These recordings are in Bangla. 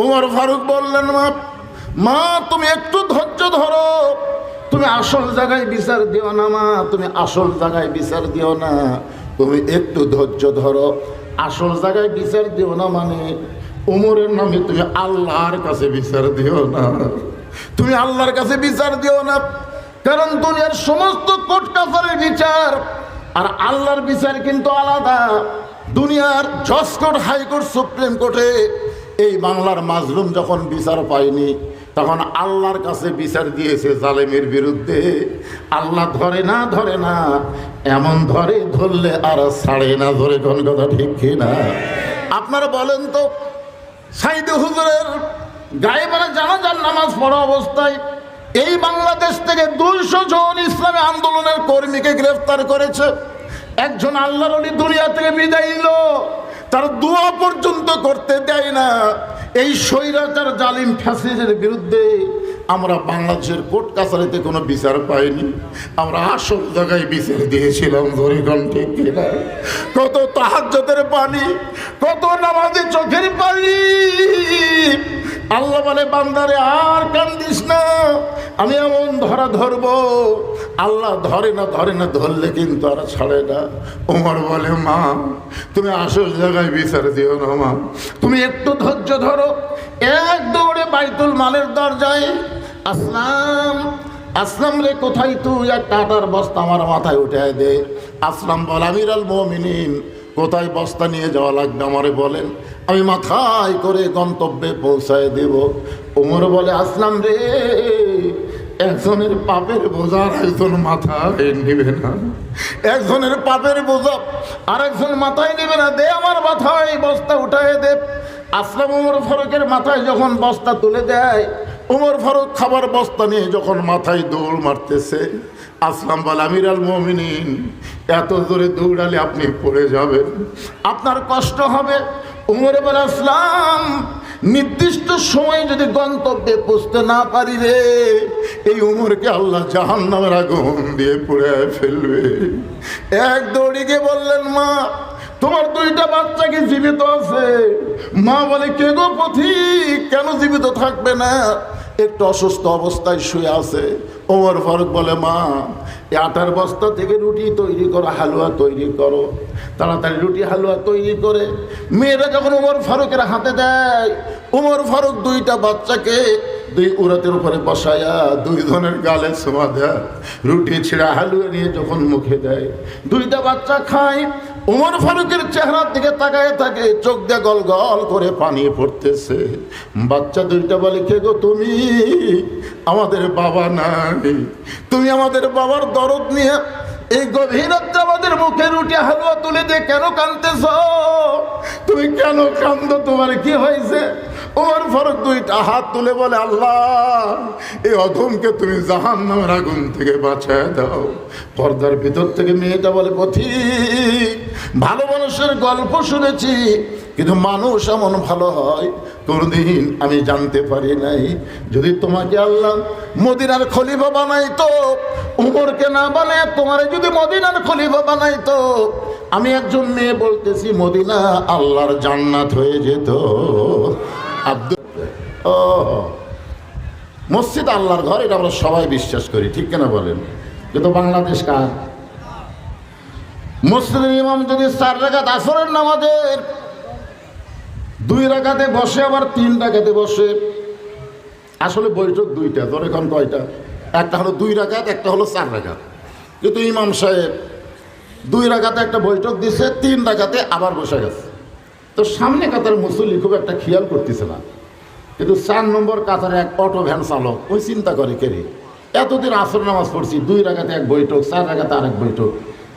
ওমর ফারুক বললেন, মা মা তুমি একটু ধৈর্য ধরো, তুমি আসল জায়গায় বিচার দিও না মা, তুমি আসল জায়গায় বিচার দিও না, তুমি একটু ধৈর্য ধরো। আসল জায়গায় বিচার দিও না মানে ওমরের নামে তুমি আল্লাহর কাছে বিচার দিও না, তুমি আল্লাহর কাছে বিচার দিও না। কারণ দুনিয়ার সমস্ত কোর্ট কাছারির বিচার আর আল্লাহর বিচার কিন্তু আলাদা। দুনিয়ার জজ কোর্ট, হাইকোর্ট, সুপ্রিম কোর্টে এই বাংলার মাজলুম যখন বিচার পায়নি তখন আল্লাহর কাছে বিচার দিয়েছে জালেমের বিরুদ্ধে। আল্লাহ ধরে না এমন ধরে, ধরলে আর ছাড়ে না। ধরে কোন কথা ঠিক কিনা? আপনারা বলেন তো, সাইদে হুজুরের গায়ে মানে জানাজার নামাজ পড়া অবস্থায় এই বাংলাদেশ থেকে 200 জন ইসলামী আন্দোলনের কর্মীকে গ্রেফতার করেছে। একজন আল্লাহর ওলি দুনিয়া থেকে বিদায় নিল, তার দোয়া পর্যন্ত করতে দেয় না। এই স্বৈরাচার জালিম ফ্যাসিস্টের বিরুদ্ধে আমরা বাংলাদেশের কোর্ট কাছারিতে কোনো বিচার পাইনি, আমরা আসল জায়গায় বিচার দিয়েছিলাম। ধরিগণ ঠিক কিনা? কত তাহাজ্জুদের পানি, কত নামাজি চোখের পানি। আল্লাহ বলে, বান্দারে আর কান্দিস না, আমি এমন ধরা ধরবো। আল্লাহ ধরে না, ধরলে কিন্তু আর ছাড়ে না। ওমর বলে, মা তুমি আসল জায়গায় বিচার দিও না মা, তুমি একটু ধৈর্য ধরো। এক দৌড়ে বাইতুল মালের দরজায়, আসলাম রে কোথায় তুই? এক কাটার বস্তা আমার মাথায় উঠে দে। আসলাম বল, আমিরুল মুমিনিন কোথায় বস্তা নিয়ে যাওয়া লাগবে আমারে বলেন, আমি মাথায় করে গন্তব্যে পৌঁছায় দেব। ওমর বলে, আসলাম রে একজনের পাপের বোঝা আর একজন মাথায় নিবে না, একজনের পাপের বোঝা আর একজন মাথায় নিবে না, দে আমার মাথায় বস্তা উঠায় দে। আসলাম ওমর ফারুকের মাথায় যখন বস্তা তুলে দেয়, ওমর ফারুক খাবার বস্তা নিয়ে যখন মাথায় দৌড় মারতেছে, আসলাম বলে, আমিরুল মুমিনিন এত জোরে দৌড়ালে আপনি পড়ে যাবেন, আপনার কষ্ট হবে। ওমর বলে, আসলাম নির্দিষ্ট সময়ে যদি গন্তব্যে পৌঁছতে না পারি রে, এই উমরকে আল্লাহ জাহান্নামের আগুন দিয়ে পুড়ে ফেলবে। এক দৌড়িকে বললেন, মা তোমার 2টা বাচ্চা কি জীবিত আছে? মা বলে, কে গো পথিক, কেন জীবিত থাকবে না? একটু অসুস্থ অবস্থায় শুয়ে আছে। ওমর ফারুক বলে, মা এই আটার বস্তা থেকে রুটি তৈরি করো, হালুয়া তৈরি করো, তাড়াতাড়ি রুটি হালুয়া তৈরি করে মেয়েরা যখন ওমর ফারুকের হাতে দেয়, ওমর ফারুক 2টা বাচ্চাকে 2 উরাতের উপরে বসায়া 2 জনের গালে ছোঁয়া দেয়, রুটি ছিঁড়া হালুয়া নিয়ে যখন মুখে দেয়, 2টা বাচ্চা খায়। ওমর ফারুকের চেহারার দিকে তাকায় থাকে, চোখ দিয়ে গল গল করে পানি পড়তেছে। বাচ্চা 2টা বলে, কে গো তুমি? আমাদের বাবা নাই, তুমি আমাদের বাবার দরদ নিয়ে এই গভীর রাত্রে আমাদের মুখে রুটি হালুয়া তুলে দিয়ে কেন কাঁদতেছ? তুমি কেন কান্দো? তোমার কি হয়েছে? ওমর ফারুক 2টা হাত তুলে বলে, আল্লাহ এই অধমকে তুমি জাহান্নামের আগুন থেকে বাঁচায় দাও। পর্দার ভিতর থেকে মেয়েটা বলে, পথিক ভালো মানুষের গল্প শুনেছি, কিন্তু মানুষ এমন ভালো হয় কোনদিন আমি জানতে পারি নাই। যদি তোমাকে আল্লাহ মদিনার খলিফা বানাইতো, উমরকে না বানায় তোমারে যদি মদিনার খলিফা বানাইতো, আমি একজন মেয়ে বলতেছি মদিনা আল্লাহর জান্নাত হয়ে যেত। মসজিদ আল্লাহর ঘর, এটা আমরা সবাই বিশ্বাস করি, ঠিক কিনা বলেন? কিন্তু বাংলাদেশ কার? মসজিদের ইমাম যদি 4 রাকাত আসরের নামাজের 2 রাকাতে বসে, আবার 3 রাকাতে বসে, আসলে বৈঠক 2টা, ধরে এখন কয়টা? একটা হলো 2 রাকাত, একটা হলো 4 রাকাত। কিন্তু ইমাম সাহেব 2 রাকাতে একটা বৈঠক দিছে, 3 রাকাতে আবার বসে গেছে। তো সামনে কাতার মুসল্লি খুব একটা খেয়াল করতেছে না, কিন্তু 4 নম্বর কাতারে এক অটো ভ্যান চালক ওই চিন্তা করে, কে রে এতদিন আসর নামাজ পড়ছি, 2 রাকাতে এক বৈঠক, 4 রাকাতে আরেক বৈঠক,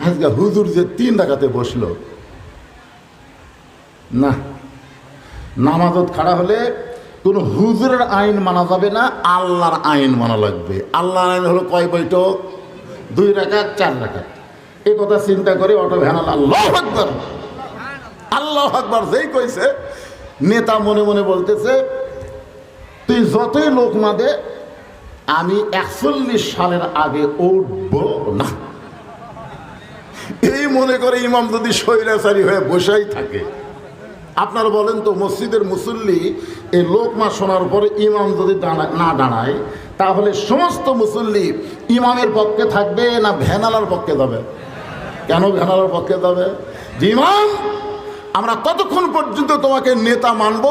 আজকে হুজুর যে 3 রাকাতে বসলো না। নামাজত খাড়া হলে কোনো হুজুরের আইন মানা যাবে না, আল্লাহর আইন মানা লাগবে। আল্লাহর আইন হলো কয় বৈঠক? 2 রাকাত 4 রাকাত। এই কথা চিন্তা করে অটো ভ্যান আল্লাহু আকবার, আল্লাহু আকবার যেই কইছে, নেতা মনে মনে বলতেছে, তুই যতই লোক না দে, আমি 41 সালের আগে উঠব না। এই মনে করে ইমাম যদি স্বৈরাচারী হয়ে বসেই থাকে, আপনারা বলেন তো, মসজিদের মুসল্লি এই লোকমা শোনার পরে ইমাম যদি না দাঁড়ায়, তাহলে সমস্ত মুসল্লি ইমামের পক্ষে থাকবে না ভ্যানালার পক্ষে যাবে? কেন ভ্যানালার পক্ষে যাবে? যে ইমাম, আমরা ততক্ষণ পর্যন্ত তোমাকে নেতা মানব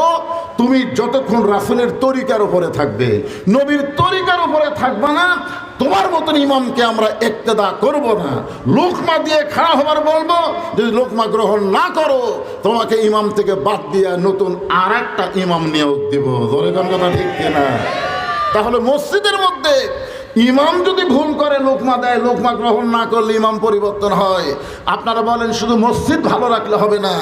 তুমি যতক্ষণ রাসূলের তরিকার উপরে থাকবে, নবীর তরিকার উপরে থাকবে না, তোমার মতন ইমামকে আমরা ইক্তেদা করব না। লোকমা দিয়ে খাড়া হবার বলবো, যদি লোকমা গ্রহণ না করো তোমাকে ইমাম থেকে বাদ দিয়ে নতুন আর একটা ইমাম নিয়োগ দিব। ধরে কোন কথা ঠিক কিনা? তাহলে মসজিদের মধ্যে ইমাম যদি ভুল করে লোকমা দেয়, লোকমা গ্রহণ না করলে ইমাম পরিবর্তন হয়। আপনারা বলেন শুধু মসজিদ ভালো রাখলে হবে না,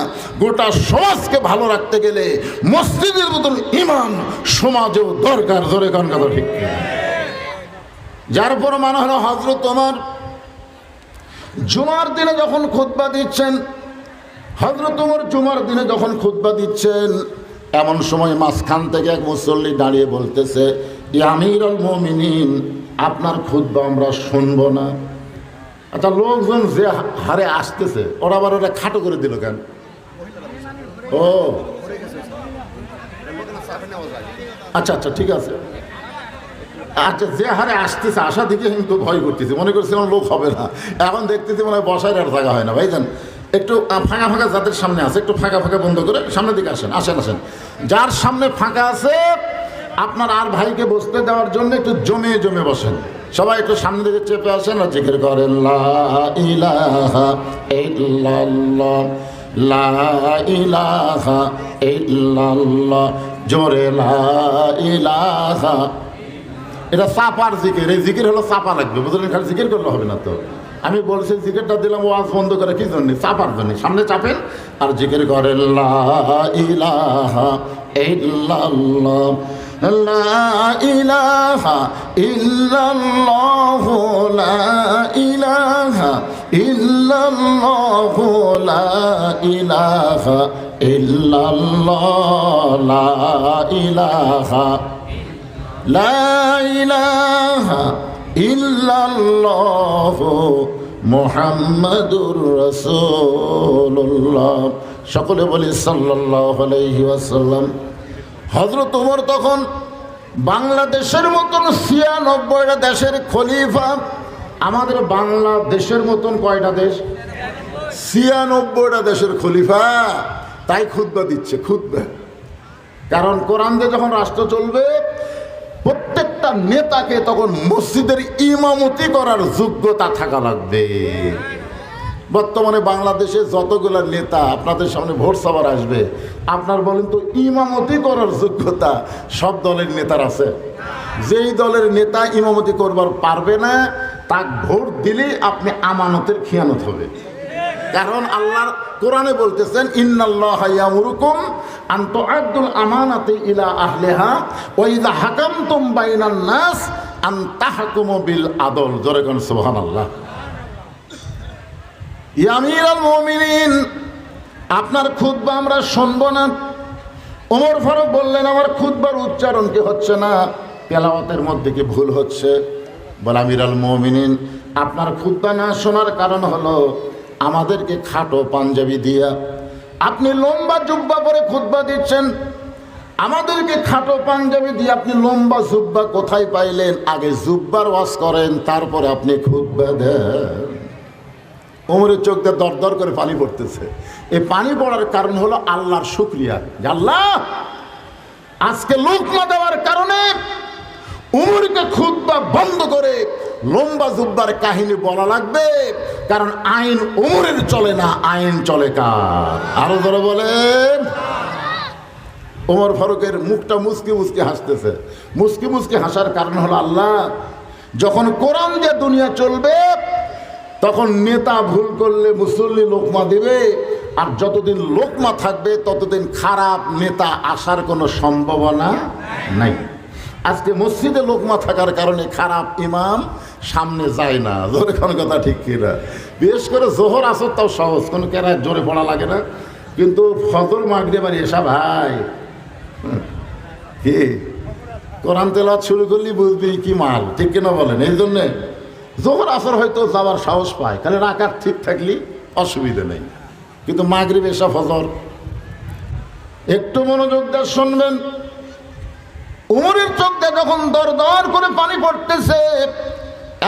গোটা সমাজকে ভালো রাখতে গেলে মসজিদের মতন ইমাম সমাজেও দরকার। ধরে কোন কথা ঠিক কিনা? যার প্রমাণ হলো হযরত ওমর জুমার দিনে যখন খুতবা দিচ্ছেন, হযরত ওমর জুমার দিনে যখন খুতবা দিচ্ছেন, এমন সময় মাঝখান থেকে এক মুসল্লি দাঁড়িয়ে বলতেছে, ইয়া আমিরুল মুমিনিন, আপনার খুতবা আমরা শুনবো না। আচ্ছা, লোকজন যে হারে আসতেছে ওরা আবার ওটা খাটো করে দিল কেন? ও আচ্ছা আচ্ছা, ঠিক আছে। আচ্ছা, যে হারে আসতেছে আসা দিকে কিন্তু ভয় করতেছি, মনে করছিলাম লোক হবে না, এখন দেখতেছি মনে হয় বসার আর জায়গা হয় না। ভাইজান, একটু ফাঁকা ফাঁকা যাদের সামনে আছে একটু ফাঁকা ফাঁকা বন্ধ করে সামনের দিকে আসেন, আসেন আসেন। যার সামনে ফাঁকা আছে আপনার আর ভাইকে বসতে দেওয়ার জন্য একটু জমে জমে বসেন। সবাই একটু সামনে দিকে চেপে আসেন আর জিকির করেন, লা ইলাহা ইল্লাল্লাহ, লা ইলাহা ইল্লাল্লাহ, জোরে লা ইলাহা। এটা চাপার জিকির, এই জিকির হলো চাপা লাগবে, বুঝলেন? খালি জিকির করলে হবে না তো। আমি বলছি জিকিরটা দিলাম ওয়াজ বন্ধ করে, কি জন্য? চাপার জন্য। সামনে চাপেন আর জিকির করেন, লা ইলাহা ইল্লাল্লাহ, লা ইলাহা ইল্লাল্লাহ, লা ইলাহা ইল্লাল্লাহ, লা ইলাহা ইল্লাল্লাহ, লা ইলাহা, লা ইলাহা ইল্লাল্লাহ, মুহাম্মাদুর রাসূলুল্লাহ। সকলে বলি সাল্লাল্লাহু আলাইহি ওয়াসাল্লাম। হযরত ওমর তখন বাংলাদেশের মতন ৯৬টা দেশের খলিফা। আমাদের বাংলাদেশের মতন কয়টা দেশ? ৯৬টা দেশের খলিফা। তাই খুতবা দিচ্ছে, খুতবা। কারণ কোরআন দিয়ে যখন রাষ্ট্র চলবে, প্রত্যেকটা নেতাকে তখন মসজিদের ইমামতি করার যোগ্যতা থাকা লাগবে। বর্তমানে বাংলাদেশে যতগুলো নেতা আপনাদের সামনে ভোট সভার আসবে, আপনার বলেন তো ইমামতি করার যোগ্যতা সব দলের নেতার আছে? যেই দলের নেতা ইমামতি করবার পারবে না, তাক ভোট দিলেই আপনি আমানতের খিয়ানত হবে। কারণ আল্লাহর কোরআনে বলতেছেন, ইন্নাল্লাহা ইয়ামুরুকুম আন তুআদ্দুল আমানাতি ইলা আহলিহা ওয়া ইযা হাকামতুম বাইনান নাস আন তাহকুমু বিল আদল। জোরে কোন সুবহানাল্লাহ। ইয়া আমিরুল মুমিনিন, আপনার খুতবা আমরা শুনবো না। ওমর ফারুক বললেন, আমার খুতবার উচ্চারণ কি হচ্ছে না? তেলাওয়াতের মধ্যে কি ভুল হচ্ছে? বলে, আমিরুল মুমিনিন, আপনার খুতবা না শোনার কারণ হলো আমাদেরকে খাটো পাঞ্জাবি দিয়া আপনি লম্বা জুব্বা পরে খুতবা দিচ্ছেন। আমাদেরকে খাটো পাঞ্জাবি দিয়ে আপনি লম্বা জুব্বা কোথায় পাইলেন? আগে জুব্বার ওয়াজ করেন, তারপরে আপনি খুতবা দেন। ওমরের চোখ দিয়ে দর দর করে পানি পড়তেছে। এই পানি পড়ার কারণ হলো আল্লাহর শুকরিয়া। আল্লাহ আজকে লোকমা দেওয়ার কারণে উমরকে খুতবা বন্ধ করে লম্বা জুব্বার কাহিনী বলা লাগবে, কারণ আইন উমরের চলে না, আইন চলে কার? আরো ধরে বলেন। ওমর ফারুকের মুখটা মুচকি মুচকি হাসতেছে। মুচকি মুচকি হাসার কারণ হলো, আল্লাহ যখন কোরআন দিয়ে দুনিয়া চলবে, তখন নেতা ভুল করলে মুসল্লি লোকমা দেবে, আর যতদিন লোকমা থাকবে ততদিন খারাপ নেতা আসার কোনো সম্ভাবনা নাই। আজকে মসজিদে লোকমা থাকার কারণে খারাপ ইমাম সামনে যায় না। জোরে কোনো কথা ঠিক কিনা? বিশেষ করে জোহর আসর তাও সহজ, কোনো কেরায় জোরে পড়া লাগে না। কিন্তু ফজর মাগরিব আর এসা ভাই, কি কোরআন তেলাওয়াত শুরু করলি বুঝবি কি মাল, ঠিক কিনা বলেন? এই জন্যে জোহর আসর হয়তো যাওয়ার সাহস পায়, খালি রাকাত ঠিক থাকলে অসুবিধা নেই। কিন্তু মাগরিব এসা ফজর একটু মনোযোগ দিয়ে শুনবেন। উমরের চোখ দিয়ে যখন দর দর করে পানি পড়তেছে,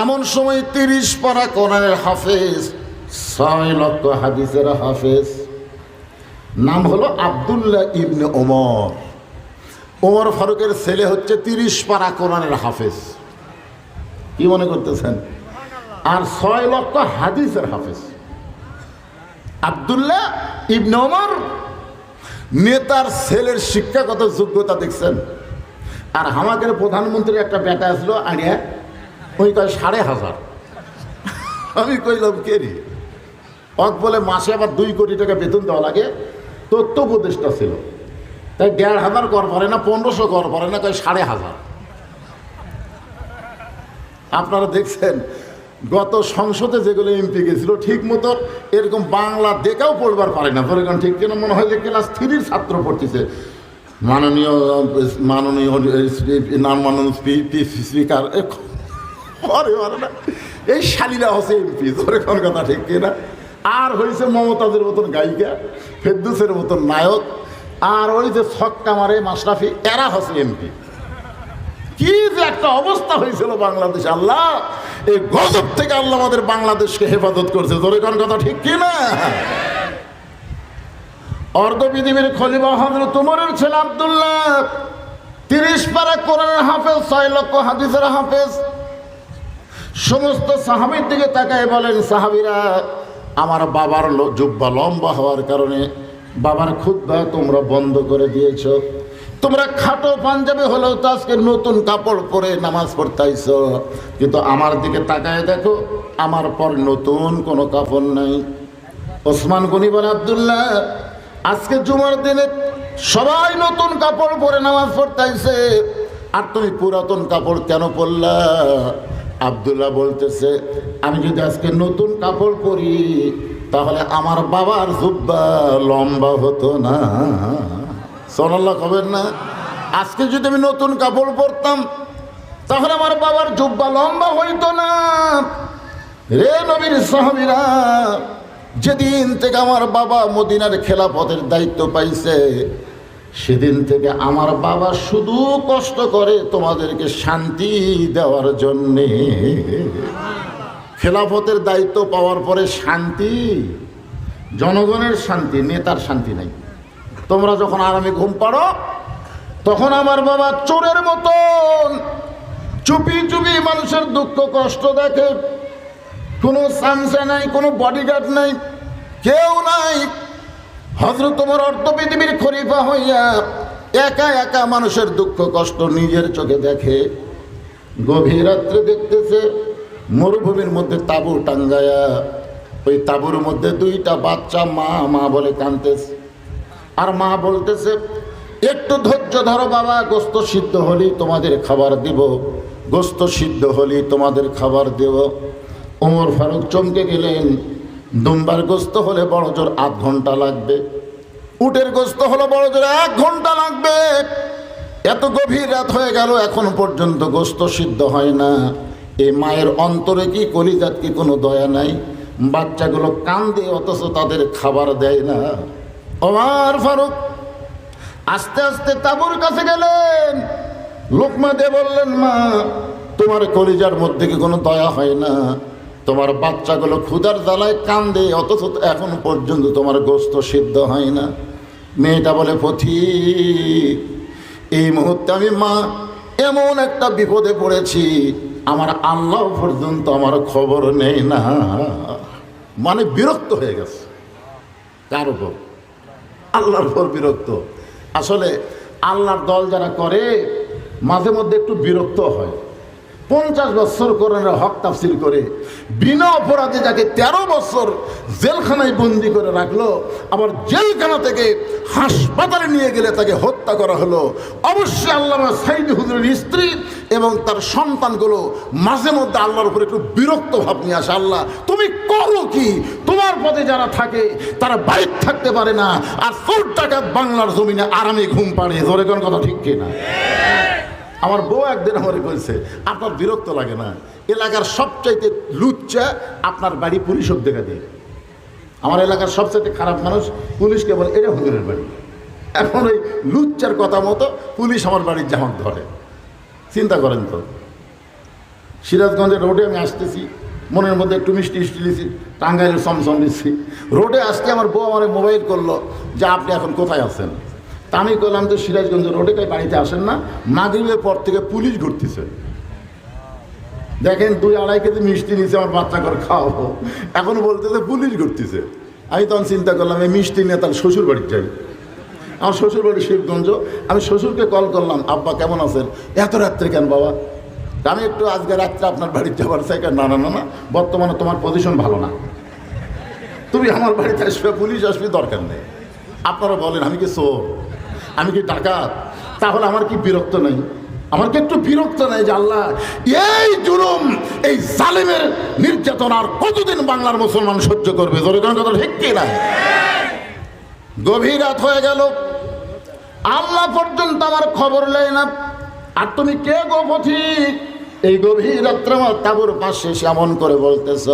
এমন সময় 30 পারা কোরআনের হাফেজ, 6 লক্ষ হাদিসের হাফেজ, নাম হলো আব্দুল্লাহ ইবনে ওমর। ওমর ফারুকের ছেলে হচ্ছে 30 পারা কোরআনের হাফেজ। কি মনে করতেছেন? আর 6 লক্ষ হাদিসের হাফেজ আব্দুল্লাহ ইবনে ওমর। নেতার ছেলের শিক্ষাগত যোগ্যতা দেখছেন? আর আমাদের প্রধানমন্ত্রীর একটা বেটা আসলো আগে, ওই কয় 5,500। আমি কইলাম কে রে? অক বলে মাসে আবার 2 কোটি টাকা বেতন দেওয়া লাগে, তথ্য উপদেষ্টা ছিল, তাই 1,500 কর পারে না, 1500 কর পারে না, কয় 5,500। আপনারা দেখছেন গত সংসদে যেগুলো এমপি গেছিল ঠিক মতো এরকম বাংলা দেখাও পড়বার পারে না। ধরে ঠিক কিনা মনে হয় যে ক্লাস 3-র ছাত্র পড়তেছে। মাননীয় স্পিকার, এই শালীরা হচ্ছে এমপি। ধরে কোন কথা ঠিক কিনা? আর হয়েছে মমতাজের মতন গায়িকা, ফেরদৌসের মতন নায়ক, আর ওই যে ছক্কা মারে মাশরাফি, এরা হচ্ছে এমপি। কি যে একটা অবস্থা হয়েছিল বাংলাদেশে! আল্লাহ এই গজব থেকে আল্লাহ আমাদের বাংলাদেশকে হেফাজত করছে। ধরে কোন কথা ঠিক কিনা? অর্ধ পৃথিবীর খলিফা হযরত ওমরের ছেলে আব্দুল্লাহ 30 পারা কোরআনের হাফেজ, 6 লক্ষ হাদিসের হাফেজ। সমস্ত সাহাবীর দিকে তাকায় বলেন, সাহাবীরা, আমার বাবার জুব্বা লম্বা হওয়ার কারণে বাবার খুতবা তোমরা বন্ধ করে দিয়েছো। তোমরা খাটো পাঞ্জাবি হলেও তো আজকে নতুন কাপড় পরে নামাজ পড়তে আইছো, কিন্তু আমার দিকে তাকায় দেখো, আমার পর নতুন কোনো কাপড় নাই। ওসমান গনি বলে, আব্দুল্লাহ, আজকে জুমার দিনে সবাই নতুন কাপড় পরে নামাজ পড়তে আইছে, আর তুমি পুরাতন কাপড় কেন পরলা? আব্দুল্লাহ বলতেছে, আমি যদি আজকে নতুন কাপড় পরি তাহলে আমার বাবার জুব্বা লম্বা হতো না। সুবহানাল্লাহ কবেন না? আজকে যদি আমি নতুন কাপড় পরতাম তাহলে আমার বাবার জুব্বা লম্বা হইতো না। রে নবীর সাহাবীরা, যেদিন থেকে আমার বাবা মদিনার খেলাফতের দায়িত্ব পাইছে, সেদিন থেকে আমার বাবা শুধু কষ্ট করে তোমাদেরকে শান্তি দেওয়ার জন্যে। খেলাফতের দায়িত্ব পাওয়ার পরে শান্তি, জনগণের শান্তি, নেতার শান্তি নাই। তোমরা যখন আরামে ঘুম পাড়ো, তখন আমার বাবা চোরের মতন চুপি চুপি মানুষের দুঃখ কষ্ট দেখে। কোনো সামসা নাই, কোনো বডিগার্ড নাই, কেউ নাই। হযরত ওমর অর্ধ পৃথিবীর খলিফা হইয়া একা একা মানুষের দুঃখ কষ্ট নিজের চোখে দেখে। গভীর রাত্রে দেখতেছে মরুভূমির মধ্যে তাঁবু টাঙ্গায়া, ওই তাঁবুর মধ্যে 2টা বাচ্চা মা মা বলে কাঁদতেছে। আর মা বলতেছে, একটু ধৈর্য ধরো বাবা, গোস্ত সিদ্ধ হলেই তোমাদের খাবার দিব, গোস্ত সিদ্ধ হলেই তোমাদের খাবার দেব। ওমর ফারুক চমকে গেলেন। দুম্বার গোস্ত হলে বড় জোর 8 ঘন্টা লাগবে, উটের গোস্ত হলে বড় জোর 1 ঘন্টা লাগবে। এত গভীর রাত হয়ে গেল, এখন পর্যন্ত গোস্ত সিদ্ধ হয় না। এই মায়ের অন্তরে কি, কলিজাত কি কোনো দয়া নাই? বাচ্চাগুলো কান্দে, অথচ তাদের খাবার দেয় না। ওমর ফারুক আস্তে আস্তে তাঁবুর কাছে গেলেন, লোকমা দিয়ে বললেন, মা, তোমার কলিজার মধ্যে কি কোনো দয়া হয় না? তোমার বাচ্চাগুলো ক্ষুধার জ্বালায় কান্দে, অথচ এখন পর্যন্ত তোমার গোস্ত সিদ্ধ হয় না। মেয়েটা বলে, পথিক, এই মুহূর্তে আমি মা এমন একটা বিপদে পড়েছি, আমার আল্লাহ পর্যন্ত আমার খবর নেই না। মানে বিরক্ত হয়ে গেছে। কার উপর? আল্লাহর উপর বিরক্ত। আসলে আল্লাহর দল যারা করে মাঝে মধ্যে একটু বিরক্ত হয়। 50 বছর কোরআনের হক তাফসীর করে বিনা অপরাধে যাকে 13 বছর জেলখানায় বন্দি করে রাখলো, আবার জেলখানা থেকে হাসপাতালে নিয়ে গেলে তাকে হত্যা করা হলো। অবশ্যই আল্লামা সাইদি হুজুরের স্ত্রী এবং তার সন্তানগুলো মাঝে মধ্যে আল্লাহর উপর একটু বিরক্ত ভাব নিয়ে আসে। আল্লাহ, তুমি করো কি? তোমার পদে যারা থাকে তারা বাইরে থাকতে পারে না, আর 4 টাকা বাংলার জমিনে আরামে ঘুম পাড়ে। ধরে কোন কথা ঠিক কিনা? আমার বউ একদিন আমারে বলছে, আপনার বিরক্ত লাগে না? এলাকার সবচাইতে লুচ্চা আপনার বাড়ি পুলিশক দেখা দিয়ে। আমার এলাকার সবচাইতে খারাপ মানুষ পুলিশকে বলে, এটা হুজুরের বাড়ি। এখন ওই লুচ্চার কথা মতো পুলিশ আমার বাড়ির জামাক ধরে। চিন্তা করেন তো, সিরাজগঞ্জের রোডে আমি আসতেছি, মনের মধ্যে একটু মিষ্টি মিষ্টি নিচ্ছি, টাঙ্গাইলের সমসম নিচ্ছি, রোডে আসতে আমার বউ আমার মোবাইল করলো যে আপনি এখন কোথায় আছেন। তা আমি করলাম তো সিরাজগঞ্জের রোডে তাই বাড়িতে আসেন না, মাগরিবের পর থেকে পুলিশ ঘুরতেছে। দেখেন 2-2.5 কেজি মিষ্টি নিচ্ছে আমার বাচ্চা করে খাওয়াবো, এখন বলতেছে পুলিশ ঘুরতেছে। আমি তখন চিন্তা করলাম এই মিষ্টি নিয়ে তাহলে শ্বশুর বাড়ির যাই। আমার শ্বশুর বাড়ি শিবগঞ্জ। আমি শ্বশুরকে কল করলাম, আব্বা কেমন আছেন? এত রাত্রে কেন বাবা? আমি একটু আজকে রাত্রে আপনার বাড়িতে যাবার চাই। না না না না, বর্তমানে তোমার পজিশন ভালো না, তুমি আমার বাড়িতে আসবে, পুলিশ আসবে, দরকার নেই। আপনারা বলেন আমি কি চোর, আমি কি ডাকাত? তাহলে আমার কি বিরক্ত নেই? আমার কি একটু বিরক্ত নেই যে আল্লাহ এই জুলুম, এই জালেমের নির্যাতন আর কতদিন বাংলার মুসলমান সহ্য করবে? ধরে কোন কথা ঠিক কি না? গভীর রাত হয়ে গেল, আল্লাহ পর্যন্ত আমার খবর নেই না। আর তুমি কে গো পথিক? এই গভীর রাত্রে আমার তাঁবুর পাশে এমন করে বলতেছ,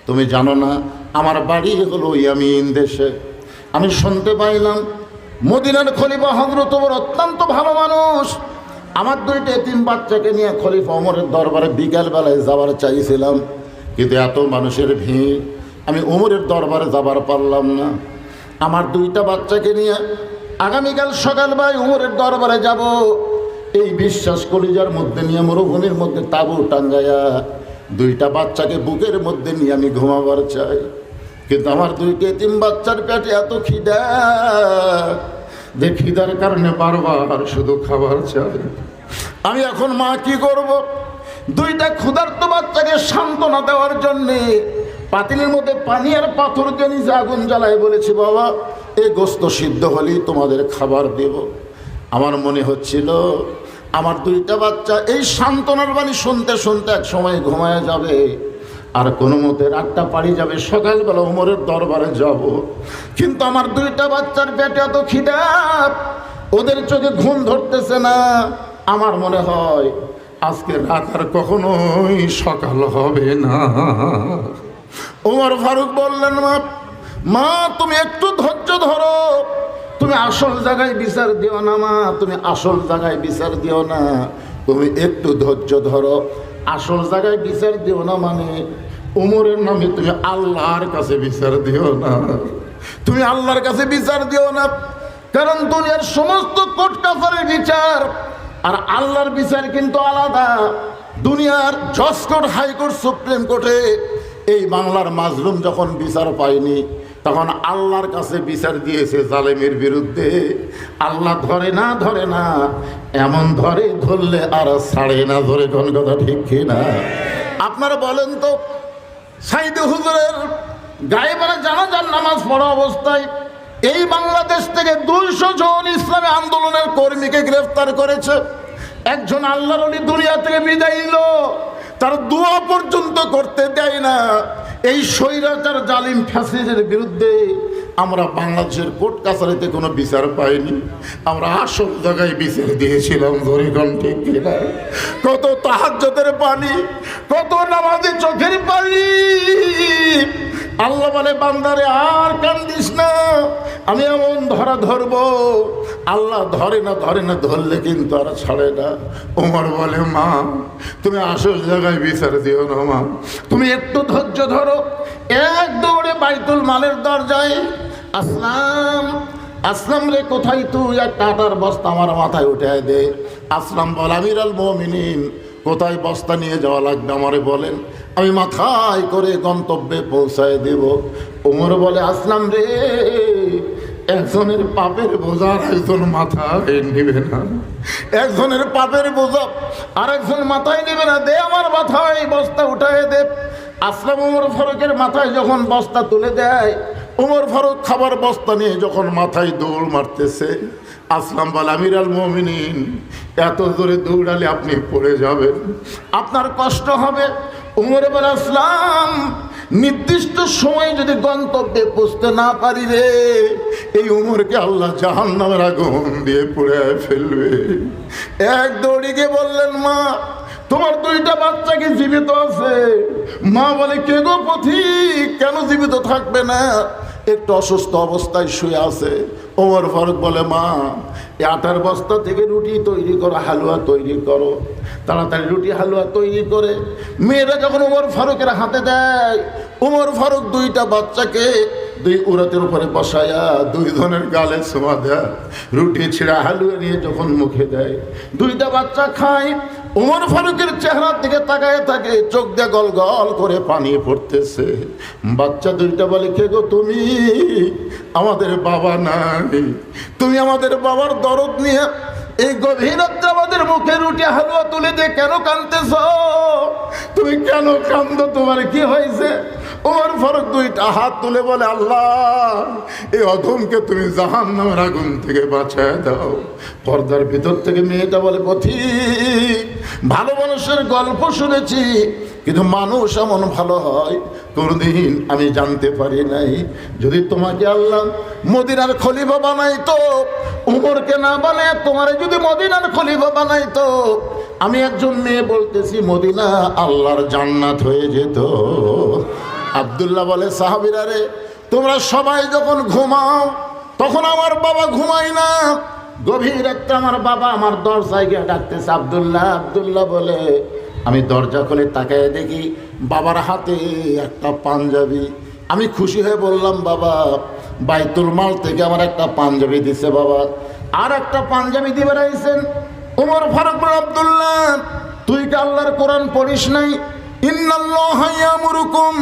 তুমি জানো না আমার বাড়ি হলো ইয়ামিন দেশে। আমি শুনতে পাইলাম মদিনার খলিফা হযরত ওমর অত্যন্ত ভালো মানুষ। আমার 2টা এতিম বাচ্চাকে নিয়ে খলিফা ওমরের দরবারে বিকালবেলায় যাবার চাইছিলাম, কিন্তু এত মানুষের ভিড় আমি ওমরের দরবারে যাবার পারলাম না। আমার 2টা বাচ্চাকে নিয়ে আগামীকাল সকালবেলায় ওমরের দরবারে যাব। এই বিশ্বাস কলিজার মধ্যে নিয়ে মরুভূমির মধ্যে তাঁবু টাঙ্গাইয়া 2টা বাচ্চাকে বুকের মধ্যে নিয়ে আমি ঘুমাবার চাই, কিন্তু আমার 2টা এতিম বাচ্চার পেটে এত খিদা, যে খিদার কারণে বারবার শুধু খাবার চাই। আমি এখন মা কি করব? 2টা ক্ষুধার্ত বাচ্চাকে সান্ত্বনা দেওয়ার জন্যে পাতিলের মধ্যে পানি আর পাথর দিয়ে নিজে আগুন জ্বালায় বলেছি, বাবা এই গোস্ত সিদ্ধ হলেই তোমাদের খাবার দেব। আমার মনে হচ্ছিল আমার 2টা বাচ্চা এই সান্ত্বনার বাণী শুনতে শুনতে এক সময় ঘুমায় যাবে, আর কোনো মতে রাতটা পাড়ি যাবে, সকালবেলা ওমরের দরবারে যাব। কিন্তু আমার 2টা বাচ্চার পেটে এত খিদা, ওদের চোখে ঘুম ধরতেছে না। আমার মনে হয় আজকে রাত আর কখনোই সকাল হবে না। ওমর ফারুক বললেন, মা তুমি একটু ধৈর্য ধরো, তুমি আসল জায়গায় বিচার দিও না মা, তুমি আসল জায়গায় বিচার দিও না, তুমি একটু ধৈর্য ধরো। আসল জায়গায় বিচার দিও না মানে ওমরের নামে তুমি আল্লাহর কাছে বিচার দিও না, তুমি আল্লাহর কাছে বিচার দিও না। কারণ দুনিয়ার সমস্ত কোর্ট কাছারির বিচার আর আল্লাহর বিচার কিন্তু আলাদা। দুনিয়ার জজ কোর্ট, হাইকোর্ট, সুপ্রিম কোর্টে এই বাংলার মাজলুম যখন বিচার পায়নি তখন আল্লাহর কাছে বিচার দিয়েছে জালেমের বিরুদ্ধে। আল্লাহ ধরে না ধরে না, এমন ধরে ধরলে আর ছাড়ে না। ধরে কোন কথা ঠিক কিনা? আপনারা বলেন তো, সাইদে হুজুরের গায়েবানা জানাজার নামাজ পড়া অবস্থায় এই বাংলাদেশ থেকে 200 জন ইসলামী আন্দোলনের কর্মীকে গ্রেফতার করেছে। একজন আল্লাহর ওলি দুনিয়া থেকে বিদায় নিল, তার দোয়া পর্যন্ত করতে দেয় না। এই স্বৈরাচার জালিম ফ্যাসিস্টের বিরুদ্ধে আমরা বাংলাদেশের কোর্ট কাছারিতে কোনো বিচার পাইনি, আমরা আসল জায়গায় বিচার দিয়েছিলাম। ধরে ঘন্টে কিনা? কত তাহাজ্জুদের পানি, কত নামাজে চোখের পানি। আল্লাহ বলে, বান্দারে আর কান্দিস না, আমি এমন ধরা ধরবো। আল্লাহ ধরে না ধরে না, ধরলে কিন্তু আর ছাড়ে না। ওমর বলে, মা তুমি আসল জায়গায় বিচার দিও না মা, তুমি একটু ধৈর্য ধরো। এক দৌড়ে বাইতুল মালের দরজায়, আসলাম আসলাম রে কোথায় তুই? এক টাটার বস্তা আমার মাথায় উঠে দে। আসলাম বল, আমিরুল মুমিনিন কোথায় বস্তা নিয়ে যাওয়া লাগবে আমারে বলেন, আমি মাথায় করে গন্তব্যে পৌঁছায় দেব। ওমর বলে, আসলাম রে একজনের পাপের বোঝা একজন মাথায় নেবে না, একজনের পাপের বোঝা আর একজন মাথায় নেবে না, দে আমার মাথায় বস্তা উঠায় দে। আসলাম ওমর ফারুকের মাথায় যখন বস্তা তুলে দেয়, ওমর ফারুক খাবার বস্তা নিয়ে যখন মাথায় দৌড় মারতেছে, আসলাম বলে, আমিরুল মুমিনিন এত জোরে দৌড়ালে আপনি পড়ে যাবেন, আপনার কষ্ট হবে। ওমর বলে, আসলাম নির্দিষ্ট সময়ে যদি গন্তব্যে পৌঁছতে না পারি রে, এই উমরকে আল্লাহ জাহান্নামের আগুন দিয়ে পুড়ে ফেলবে। এক দৌড়ে গিয়ে বললেন, মা তোমার 2টা বাচ্চা কি জীবিত আছে? মা বলে, কে গো পথিক, কেন জীবিত থাকবে না? একটু অসুস্থ অবস্থায় শুয়ে আছে। ওমর ফারুক বলে, মা এই আটার বস্তা থেকে রুটি তৈরি করো, হালুয়া তৈরি করো। তাড়াতাড়ি রুটি হালুয়া তৈরি করে মেয়েরা যখন ওমর ফারুকের হাতে দেয়, ওমর ফারুক দুইটা বাচ্চাকে দুই উরাতের উপরে বসায়া দুই ধনের গালে ছোঁয়া দেয়, রুটি ছিঁড়া হালুয়া নিয়ে যখন মুখে দেয়, দুইটা বাচ্চা খায়। ওমর ফারুকের চেহারার দিকে তাকায় থাকে, চোখ দিয়ে গল গল করে পানি পড়তেছে। বাচ্চা দুইটা বলে, কে গো তুমি? আমাদের বাবা নাই, তুমি আমাদের বাবার দরদ নিয়ে এই গভীর রাত্রে আমাদের মুখে রুটি হালুয়া তুলে দিয়ে কেন কাঁদতেছ? তুমি কেন কান্দো? তোমার কি হয়েছে? ওমর ফারুক দুইটা হাত তুলে বলে, আল্লাহ এই অধমকে তুমি জাহান্নামের আগুন থেকে বাঁচায় দাও। পর্দার ভিতর থেকে মেয়েটা বলে, পথিক ভালো মানুষের গল্প শুনেছি, কিন্তু মানুষ এমন ভালো হয় কোনদিন আমি জানতে পারি নাই। যদি তোমাকে আল্লাহ মদিনার খলিফা বানাইতো, উমরকে না বানায় তোমার যদি মদিনার খলিফা বানাইতো, আমি একজন মেয়ে বলতেছি মদিনা আল্লাহর জান্নাত হয়ে যেত। আব্দুল্লাহ বলে, সাহাবীরা রে, তোমরা সবাই যখন ঘুমাও তখন আমার বাবা ঘুমায় না। গভীর রাতে আমার বাবা আমার দরজায় গিয়ে ডাকতেছে, আব্দুল্লাহ। আব্দুল্লাহ বলে, আমি দরজা খুলে তাকায় দেখি বাবার হাতে একটা পাঞ্জাবি। আমি খুশি হয়ে বললাম, বাবা বাইতুল মাল থেকে আমার একটা পাঞ্জাবি দিছে বাবা। আর একটা পাঞ্জাবি দিয়ে বেড়াইছেন। ওমর ফারুক বলে, আব্দুল্লাহ তুই কি আল্লাহর কোরআন পড়িস নাই? ইন্নাল্লাহা ইয়ামুরুকুম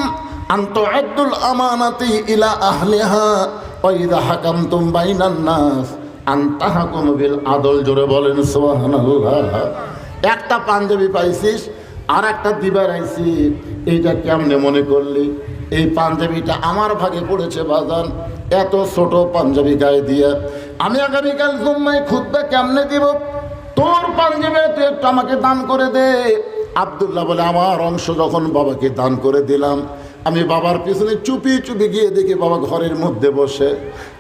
আন তুআদ্দুল আমানাতি ইলা আহলিহা ওয়া ইযা হাকামতুম বাইনান নাস আন তাহকুমু বিল আদল। জোরে বলেন সুবহানাল্লাহ। একটা পাঞ্জাবি পাইছিস, আর একটা দিবার আইছি, এইটা কেমনে মনে করলি? এই পাঞ্জাবিটা আমার ভাগে পড়েছে বাজান, এত ছোট পাঞ্জাবি গায়ে দিয়া আমি আগামীকাল জুম্মায় খুতবা কেমনে দিব? তোর পাঞ্জাবি তুই একটু আমাকে দান করে দে। আব্দুল্লাহ বলে, আমার অংশ যখন বাবাকে দান করে দিলাম, আমি বাবার পিছনে চুপি চুপি গিয়ে দেখি বাবা ঘরের মধ্যে বসে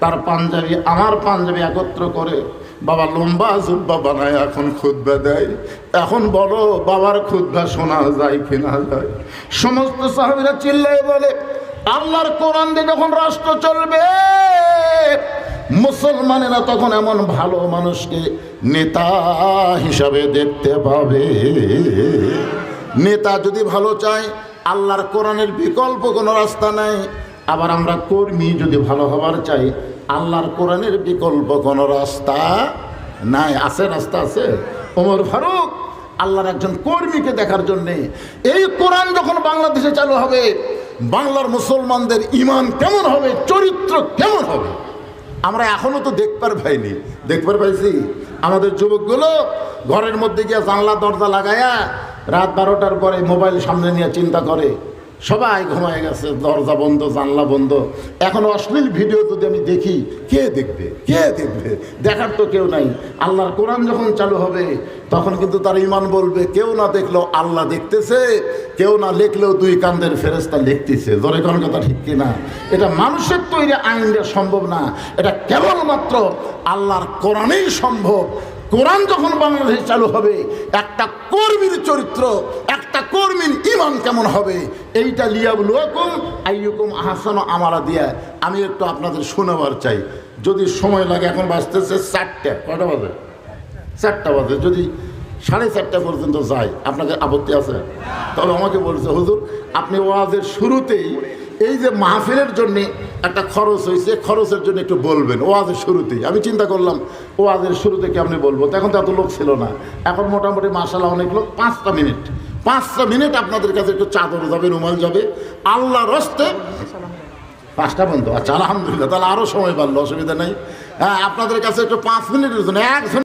তার পাঞ্জাবি আমার পাঞ্জাবি একত্র করে বাবা লম্বা জুব্বা বানায় এখন খুতবা দেয়। এখন বলো বাবার খুতবা শোনা যায় কিনা যায়? সমস্ত সাহাবীরা চিল্লাই বলে, আল্লাহর কোরআন দিয়ে যখন রাষ্ট্র চলবে, মুসলমানেরা তখন এমন ভালো মানুষকে নেতা হিসাবে দেখতে পাবে। নেতা যদি ভালো চায়, আল্লাহর কোরআনের বিকল্প কোনো রাস্তা নাই। আবার আমরা কর্মী যদি ভালো হবার চাই, আল্লাহর কোরআনের বিকল্প কোনো রাস্তা নাই। আছে? রাস্তা আছে। ওমর ফারুক আল্লাহর একজন কর্মীকে দেখার জন্যে, এই কোরআন যখন বাংলাদেশে চালু হবে, বাংলার মুসলমানদের ঈমান কেমন হবে, চরিত্র কেমন হবে, আমরা এখনো তো দেখবার পাইনি। দেখবার পাইছি আমাদের যুবকগুলো ঘরের মধ্যে গিয়ে জানলা দরজা লাগায়া রাত 12টার পরে মোবাইল সামনে নিয়ে চিন্তা করে, সবাই ঘুমায় গেছে, দরজা বন্ধ, জানলা বন্ধ। এখন অশ্লীল ভিডিও যদি আমি দেখি, কে দেখবে? কে দেখবে? দেখার তো কেউ নাই। আল্লাহর কোরআন যখন চালু হবে, তখন কিন্তু তার ঈমান বলবে, কেউ না দেখলেও আল্লাহ দেখতেছে, কেউ না লিখলেও দুই কান্দের ফেরেশতা লিখতেছে। ধরে কোন কথা ঠিক কিনা? এটা মানুষের তৈরি আইন দিয়ে সম্ভব না, এটা কেবলমাত্র আল্লাহর কোরআনেই সম্ভব। কোরআন যখন বাংলাদেশে চালু হবে, একটা কর্মীর চরিত্র, একটা কর্মীর ঈমান কেমন হবে, এইটা লিয়াবলুয়াকুম আইয়ুকুম আহসানু আমালা দিয়া আমি একটু আপনাদের শোনাবার চাই। যদি সময় লাগে, এখন বাজতেছে 4টা। কটা বাজে? 4টা বাজে। যদি 4:30 পর্যন্ত যায়, আপনাদের আপত্তি আছে? তবে আমাকে বলছে, হুজুর আপনি ওয়াজের শুরুতেই এই যে মাহফিলের জন্য একটা খরচ হয়েছে, খরচের জন্য একটু বলবেন ওয়াজের শুরুতেই। আমি চিন্তা করলাম ওয়াজের শুরুতে কেমনি বলবো, তখন তো এত লোক ছিল না। এখন মোটামুটি মাশাআল্লাহ অনেক লোক। 5টা মিনিট আপনাদের কাছে একটু চাদর যাবে, রুমাল যাবে, আল্লাহর হস্তে। 5টা পর্যন্ত? আচ্ছা, আলহামদুলিল্লাহ, তাহলে আরও সময় পারলো, অসুবিধা নেই। হ্যাঁ, আপনাদের কাছে একটু 5 মিনিটের জন্য একজন